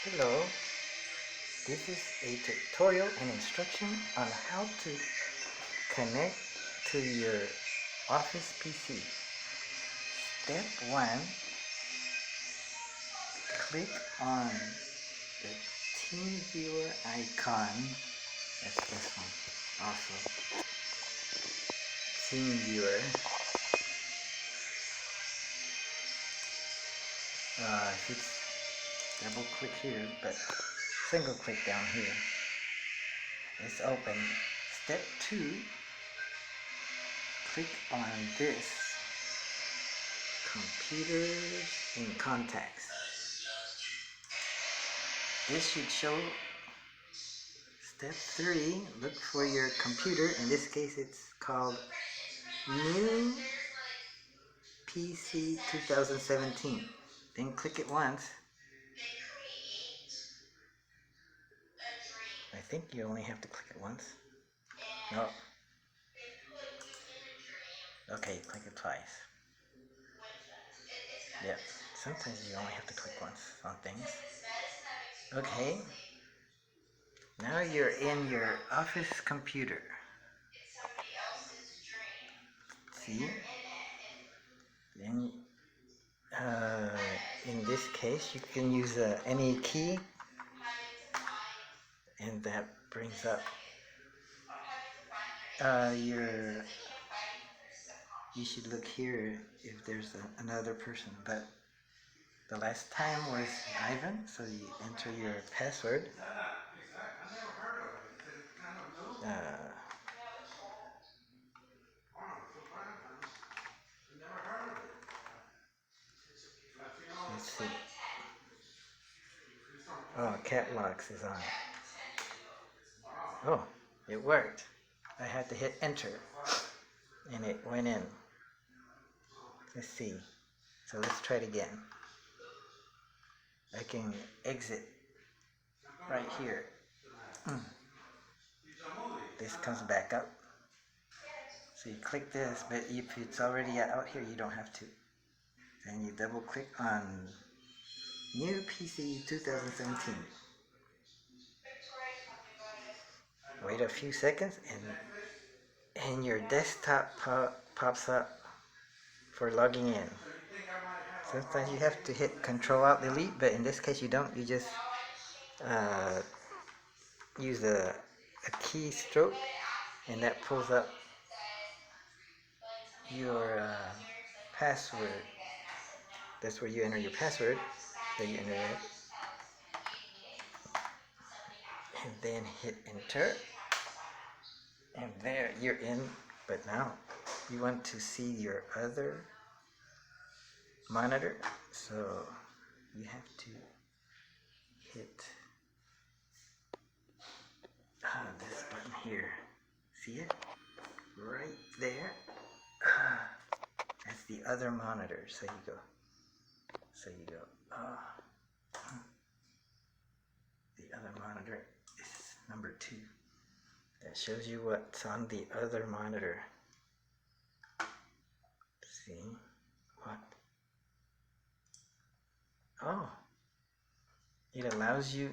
Hello, this is a tutorial and instruction on how to connect to your Office PC. Step 1, click on the TeamViewer icon. That's this one also. TeamViewer. If it's double click here, but single click down here. It's open. Step 2, click on this, computers and contacts. This should show step 3, look for your computer. In this case it's called New PC 2017. Then click it once. I think you only have to click it once. No. Okay, click it twice. Yep. Sometimes you only have to click once on things. Okay. Now you're in your office computer. See? Then, in this case, you can use any key, and that brings up you should look here if there's another person, but the last time was Ivan, so you enter your password. Let's see. Oh, cat locks is on. Oh, it worked. I had to hit enter, and it went in. Let's see. So let's try it again. I can exit right here. This comes back up. So you click this, but if it's already out here, you don't have to. Then you double click on New PC 2017. Wait a few seconds and your desktop pops up for logging in. Sometimes you have to hit Control Alt Delete, but in this case you don't. You just use a keystroke, and that pulls up your password. That's where you enter your password. Then you enter it, and then hit enter, and there you're in. But now you want to see your other monitor, so you have to hit this button here. See it? Right there. That's the other monitor. So you go. The other monitor is number 2. That shows you what's on the other monitor. See? What? Oh, it allows you